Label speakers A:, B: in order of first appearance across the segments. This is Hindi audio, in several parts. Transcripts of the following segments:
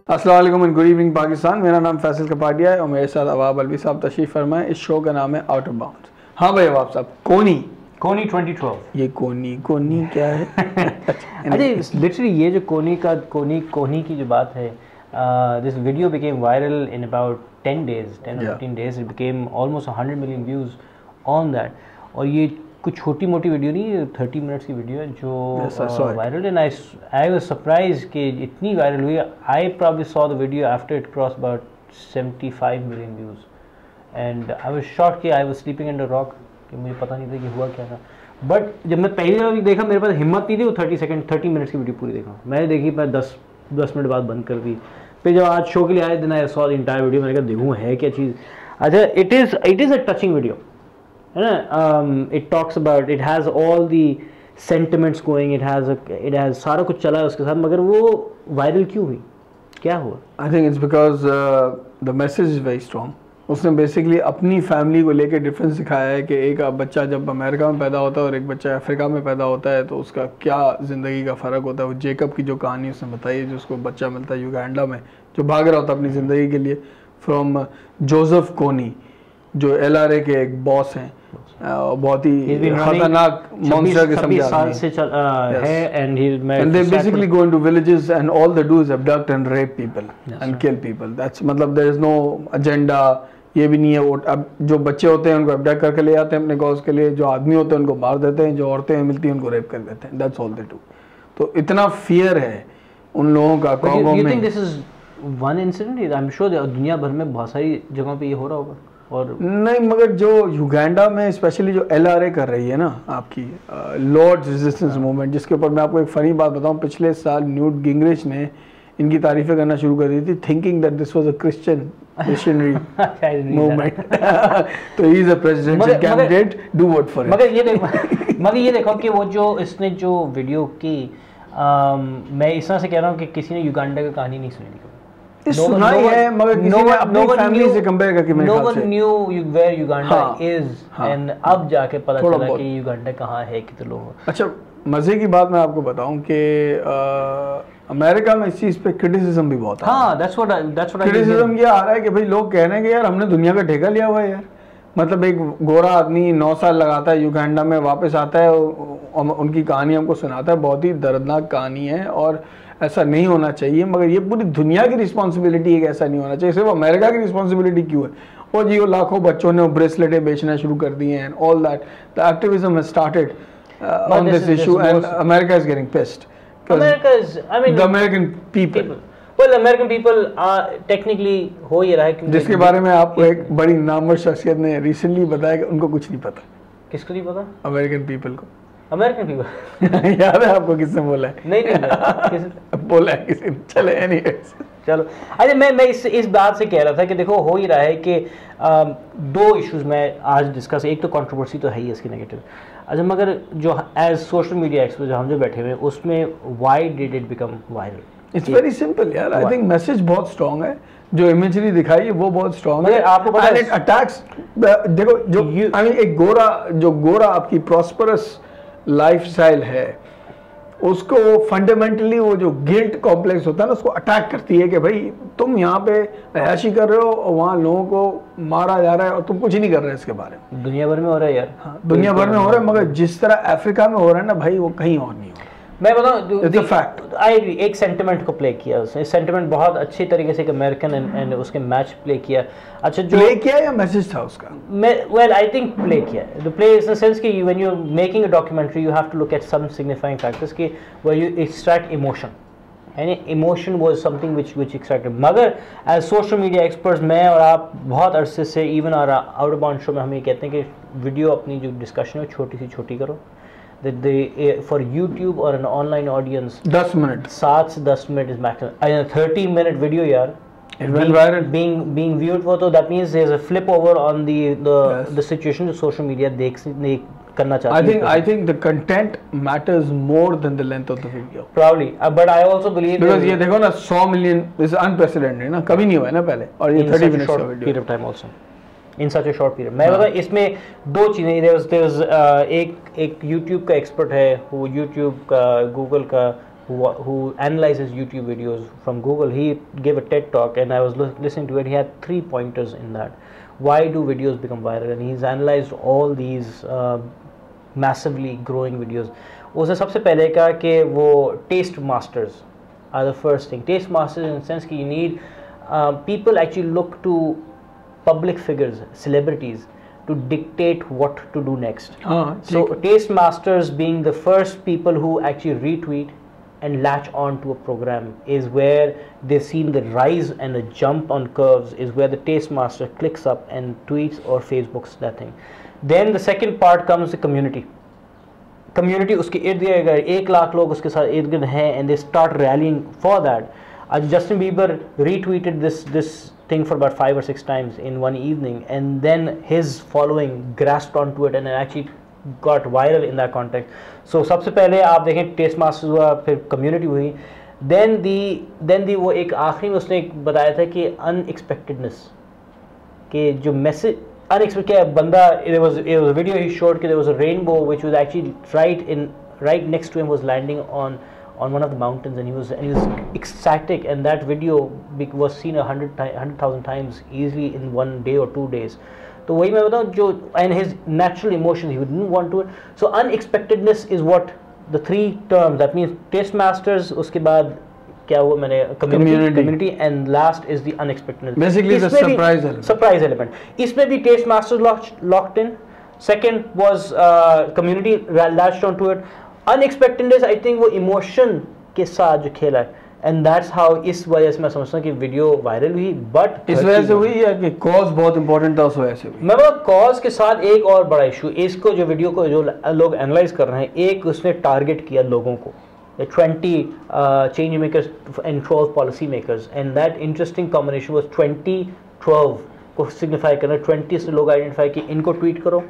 A: अस्सलाम वालेकुम एंड गुड इवनिंग पाकिस्तान। मेरा नाम फैसल कपाडिया है और मेरे साथ अवाब अलवी साहब तशरीफ़ फरमाए। इस शो का नाम है आउट ऑफ बाउंड्स। हाँ भाई अवाब साहब, कोनी
B: 2012
A: ये कोनी क्या है?
B: अच्छा, लिटरली ये जो कोनी की जो बात है, this video became viral in about 10 days, 10 or 15 days. It became almost 100 million views on that. और ये कुछ छोटी मोटी वीडियो नहीं, ये 30 मिनट्स की वीडियो है जो वायरल है। आई वाज सरप्राइज कि इतनी वायरल हुई। I probably saw the video after it cross about 75 million views and I was shocked कि I was sleeping under rock, कि मुझे पता नहीं था कि हुआ क्या था। बट जब मैं पहली बार देखा, मेरे पास हिम्मत नहीं थी वो 30 मिनट्स की वीडियो पूरी देखा। मैंने देखी, मैं 10 मिनट बाद बंद कर दी। फिर जब आज शो के लिए आए दिन I saw the entire video, मैंने कहा देखूँ है क्या चीज़। अच्छा, it is a touching video है ना। It talks about, it has all the sentiments going, it has सारा कुछ चला है उसके साथ, मगर वो वायरल क्यों हुई, क्या हुआ?
A: I think it's because the message is very strong. उसने बेसिकली अपनी फैमिली को लेके डिफरेंस दिखाया है कि एक बच्चा जब अमेरिका में पैदा होता है और एक बच्चा अफ्रीका में पैदा होता है तो उसका क्या ज़िंदगी का फ़र्क होता है। वो जेकब की जो कहानी उसने बताई है, जो उसको बच्चा मिलता है युगांडा में, जो भाग रहा होता है अपनी ज़िंदगी के लिए, फ्रॉम जोसेफ कोनी जो LRA के एक बॉस हैं, बहुत ही खतरनाक मॉन्स्टर के समझ and they basically go into villages and all they do is abduct and rape people and kill people. That's मतलब there is no agenda। ये भी नहीं है। वो अब जो बच्चे होते हैं उनको abduct करके ले जाते हैं अपने कॉज के लिए, जो आदमी होते हैं उनको मार देते हैं, जो औरतें मिलती हैं उनको रेप कर देते हैं। That's all they do। तो इतना फियर है उन लोगों का कॉन्गो में।
B: You think this is one incident? I'm sure दुनिया भर में बहुत सारी जगहों पे ये हो रहा होगा। और
A: नहीं, मगर जो युगांडा में स्पेशली जो LRA कर रही है ना आपकी लॉर्ड रेजिस्टेंस मूवमेंट, जिसके ऊपर मैं आपको एक फ़नी बात बताऊं, पिछले साल न्यूट गिंगरिच ने इनकी तारीफ़ें करना शुरू कर दी थी, thinking that this was a Christian missionary movement. तो he is a presidential candidate, do vote for it.
B: मगर ये देखो कि वो जो इसने जो वीडियो की, मैं इस तरह से कह रहा हूँ कि किसी ने युगांडा की कहानी नहीं सुनी थी,
A: सुना ही है, मगर किसी ने अपनी फैमिली से कंपेयर करके मेरे ख्याल से
B: no one knew where Uganda is, and अब जाके पता चला कि युगांडा कहाँ है, कितने लोग।
A: अच्छा, मजे की बात मैं आपको बताऊं कि अमेरिका में इस चीज पे क्रिटिसिज्म भी बहुत है।
B: हाँ, that's what
A: क्रिटिसिज्म ये आ रहा है कि भाई लोग कह रहे हैं कि यार हमने दुनिया का ठेका लिया हुआ है यार। मतलब एक गोरा आदमी 9 साल लगाता है युगांडा में, वापस आता है, उनकी कहानी हमको सुनाता है, बहुत ही दर्दनाक कहानी है और ऐसा नहीं होना चाहिए। मगर ये पूरी दुनिया की रिस्पॉन्सिबिलिटी है कि ऐसा नहीं होना चाहिए। सिर्फ अमेरिका की रिस्पॉन्सिबिलिटी क्यों है? और जी वो लाखों बच्चों ने ब्रेसलेटें बेचना शुरू कर दिए हैं, all that the activism has started on this issue and America is getting pissed. The American people,
B: well American people are technically हो ये रहा है कि
A: जिसके बारे में आपको एक बड़ी नामवर शख्सियत ने रिसेंटली बताया कि उनको कुछ नहीं पता।
B: किसको नहीं पता?
A: अमेरिकन पीपल को।
B: अमेरिकन पीपल
A: याद है आपको किसने बोला है?
B: नहीं
A: बोला है किसी ने। चले एनीवेज,
B: चलो। अच्छा, मैं इस बात से कह रहा था कि देखो हो ही रहा है कि 2 इश्यूज मैं आज डिस्कस, एक तो कंट्रोवर्सी तो है ही इसकी नेगेटिव। अच्छा, मगर जो एज सोशल मीडिया एक्सपर्ट हम जो बैठे हुए हैं उसमें why did it become viral?
A: It's very simple यार। आई थिंक मैसेज बहुत स्ट्रॉन्ग है, जो इमेजरी दिखाई है वो बहुत स्ट्रॉन्ग है।
B: आपको पता है,
A: अटैक्स देखो जो आई मीन एक गोरा आपकी प्रॉस्परस लाइफस्टाइल है, उसको फंडामेंटली वो जो गिल्ट कॉम्प्लेक्स होता है ना, उसको अटैक करती है कि भाई तुम यहाँ पे अयाशी कर रहे हो और वहाँ लोगों को मारा जा रहा है और तुम कुछ नहीं कर रहे हैं इसके बारे में।
B: दुनिया भर में हो रहा है यार।
A: हाँ, दुनिया भर में हो रहा है, मगर जिस तरह अफ्रीका में हो रहा है ना भाई, वो कहीं और नहीं हो रहा।
B: मैं बताऊं, फैक्ट आई एक सेंटिमेंट को प्ले किया उसने। सेंटिमेंट बहुत अच्छी तरीके से अमेरिकन एंड उसके मैच प्ले किया। अच्छा, जो
A: प्ले किया या मैसेज था उसका?
B: वेल आई थिंक प्ले किया। The play is the sense कि when you are making a documentary you have to look at some signifying factors कि वेयर यू एक्सट्रैक्ट इमोशन, यानी emotion was something which extracted. मगर एज सोशल मीडिया एक्सपर्ट्स मैं और आप बहुत अरसे से even out of bound show में हम ये कहते हैं कि वीडियो अपनी जो डिस्कशन है छोटी सी छोटी करो। That they for YouTube or an online audience
A: 10 minute
B: 7 से 10 minute is maximum। 30-minute video यार
A: it went viral,
B: being viewed for, so that means there's a flip over on the situation जो social media देख करना चाहती है।
A: I think the content matters more than the length of the video
B: probably, but I also believe
A: because ये देखो ना 100 million is unprecedented ना, कभी नहीं हुआ है ना पहले, और ये 30 minutes का video
B: period of time also in such a short period। मैं बता इसमें 2 चीज़ें, एक YouTube का एक्सपर्ट है वो YouTube का, Google का who analyzes YouTube videos from Google. He gave a TED talk, and I was listening to it. He had 3 pointers in that. Why do videos become viral? And he's analyzed all these massively growing videos. उसने सबसे पहले कहा कि वो taste masters are the first thing. Taste masters in the sense that you need people actually look to public figures, celebrities, to dictate what to do next. So taste masters being the first people who actually retweet and latch on to a program is where they've seen the rise and the jump on curves, is where the taste master clicks up and tweets or Facebooks that thing. Then the second part comes the community. Community उसके इर्द गिर्द अगर 1 लाख लोग उसके साथ इर्द गिर्द हैं and they start rallying for that. Justin Bieber retweeted this thing for about 5 or 6 times in one evening, and then his following grasped onto it and actually got viral in that context. So सबसे पहले आप देखें टेस्ट मास्टर्स हुआ, फिर कम्युनिटी हुई, then the वो एक आखिरी में उसने बताया था कि अनएक्सपेक्टेडनेस कि जो मैसेज unexpected क्या बंदा, it was a video he showed कि there was a rainbow which was actually right next to him was landing on one of the mountains, and he was ecstatic, and that video was seen 100,000 times easily in 1 day or 2 days. तो वही मैं बताऊँ जो, and his natural emotions, he didn't want to. So unexpectedness is what the 3 terms, that means taste masters, उसके बाद क्या वो मैंने community, and last is the unexpectedness.
A: Basically the surprise element.
B: इसमें भी taste masters locked in. Second was community latched onto it. Unexpectedness, I think वो emotion के साथ जो खेला है, and that's how इस वजह से मैं समझता हूँ कि वीडियो वायरल हुई. बट
A: इस वजह से हुई या कि कॉज बहुत इंपॉर्टेंट था उस वजह से हुई?
B: मैं बोला कॉज के साथ एक और बड़ा इशू, इसको जो वीडियो को जो लोग एनालाइज कर रहे हैं, एक उसने टारगेट किया लोगों को, 20 change makers and 12 policy makers, and that interesting combination was 20-12 को सिग्निफाई करना. 20 से लोग आइडेंटिफाई कि इनको ट्वीट करो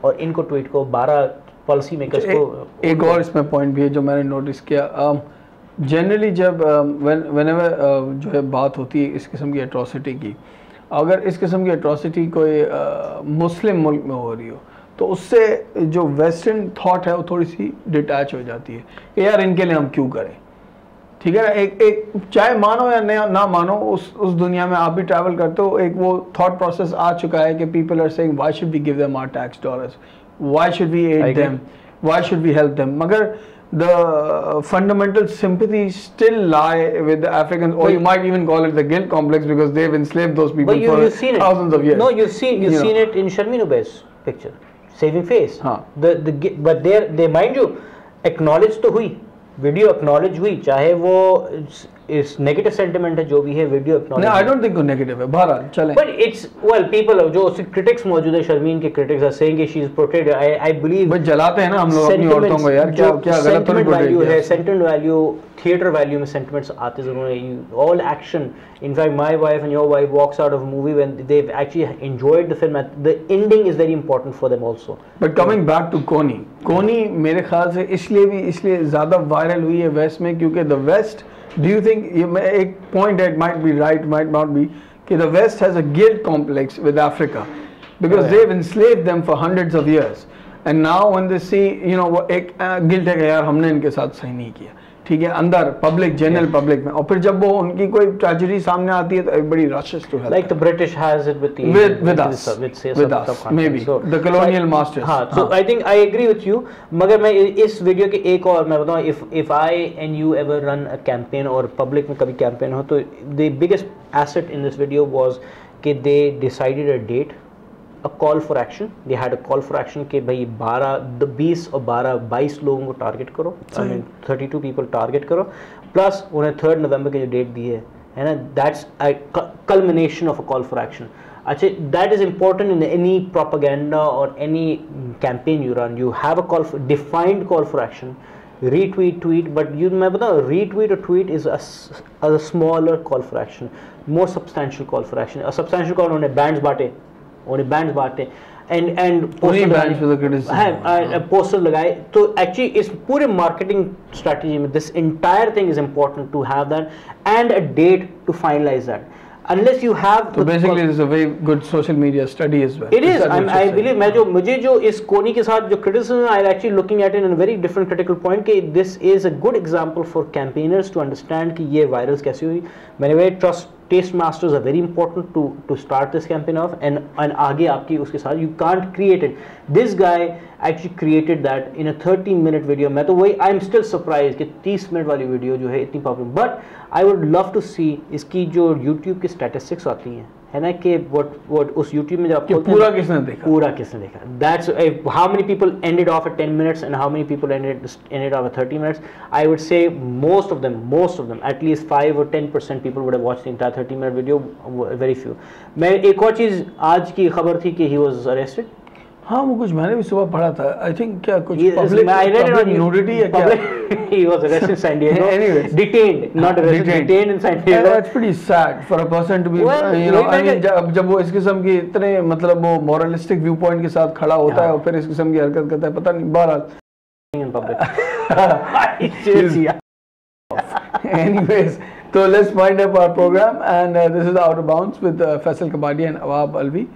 B: और इनको ट्वीट करो, 12 पॉलिसी मेकर्स को. एक
A: और इसमें पॉइंट भी है जो मैंने नोटिस किया, जनरली जब व्हेनेवर जो है बात होती है इस किस्म की एट्रॉसिटी की, अगर इस किस्म की एट्रॉसिटी कोई मुस्लिम मुल्क में हो रही हो तो उससे जो वेस्टर्न थॉट है वो थोड़ी सी डिटैच हो जाती है कि यार इनके लिए हम क्यों करें. ठीक है ना, एक चाहे मानो या ना मानो, उस दुनिया में आप भी ट्रैवल करते हो, एक वो थॉट प्रोसेस आ चुका है कि people are saying why should we give them our tax dollars, why should we aid them, why should we help them, magar the fundamental sympathies still lie with the Africans, or you might even call it the guilt complex, because they've enslaved those people for thousands of years.
B: No, you've seen it in Sharmeen Obei's picture, saving face. But they mind you acknowledge तो हुई, वीडियो एक्नॉलेज हुई, चाहे वो इस नेगेटिव सेंटिमेंट है जो भी है, video acknowledge.
A: I don't think वो नेगेटिव है, बहरहाल चलें.
B: बट इट्स वेल पीपल जो उसके क्रिटिक्स मौजूद है, शर्मीन के critics are saying she is portrayed, I believe
A: but जलाते हैं ना हम लोग अपनी औरतों को यार, क्या गलत तो नहीं
B: वैल्यू है, सेंटिमेंट वैल्यू, थिएटर वैल्यू में सेंटिमेंट्स आते जरूर हैं. All action, in fact my wife and your wife walks out of movie when they actually enjoyed the film, the ending is very important for them also.
A: But coming back to Connie मेरे ख्याल से इसलिए ज़्यादा वायरल हुई है वेस्ट में, क्योंकि the west, do you think, ये एक पॉइंट है, might be right might not be, कि the west has a guilt complex with Africa because they have enslaved them for hundreds of years, and now when they see, you know, वो एक गिल्ट है कि यार हमने इनके साथ सही नहीं किया. ठीक है, अंदर पब्लिक, जनरल पब्लिक में, और फिर जब वो उनकी कोई ट्रेजेडी सामने आती है तो everybody rushes to help.
B: Like the British has it with
A: us, maybe the colonial masters.
B: हाँ, so I think I agree with you. मगर मैं इस वीडियो के एक और मैं बताऊँ, if I and you ever run a campaign और public में कभी campaign हो, तो the biggest asset in this video was कि they decided a date, a call for action. They had a call for action कि भाई 20 और 22 लोगों को टारगेट करो, I mean 32 people टारगेट करो, प्लस उन्हें 3 नवंबर की जो डेट दी है ना, that's a culmination of a call for action. अच्छा, that is important in any propaganda or any campaign you run. You have a defined call for action, retweet, tweet, but you मैं बताऊँ, retweet or tweet is a smaller call for action, more substantial call for action. A substantial call उन्होंने bands बांटे, उन्हें बैंड्स बांटे एंड पोस्टर लगाए. तो एक्चुअली इस पूरे मार्केटिंग स्ट्रेटजी में this entire thing is important to have that and a date to finalise that. unless you have
A: So basically it's a very good social media study as well.
B: It is. I believe मुझे जो इस कोनी के साथ जो criticism I actually looking at it in a very different critical point कि this is a good example for campaigners to understand कि ये virals कैसे हुई. By the way, taste masters are very important to start this campaign off, and आगे आपकी उसके साथ you can't create it. This guy actually created that in a 30-minute video. मैं तो वही I'm still surprised कि 30 मिनट वाली वीडियो जो है इतनी popular. But I would love to see इसकी जो YouTube की statistics आती हैं है ना कि what उस YouTube में जब आपको
A: पूरा किसने देखा,
B: that's how many people ended off at 10 minutes and how many people ended off at 30 minutes. I would say most of them, at least 5 or 10% people would have watched the entire 30-minute video. Very few. मैं एक और चीज़ आज की खबर थी कि he was arrested.
A: हाँ वो कुछ मैंने भी सुबह पढ़ा था. I think क्या कुछ public nudity है क्या?
B: He was arrested in San Diego.
A: Anyways,
B: detained, not arrested, detained in San Diego.
A: That's pretty sad for a person to be, you know, I mean जब वो इस किस्म की इतने मतलब वो moralistic viewpoint के साथ खड़ा होता है और फिर इस किस्म की हरकत करता है, पता नहीं बहरहाल.
B: In public.
A: Anyways, so let's wind up our program, and this is Out of Bounds with Faisal Kabadi and Awab Alvi.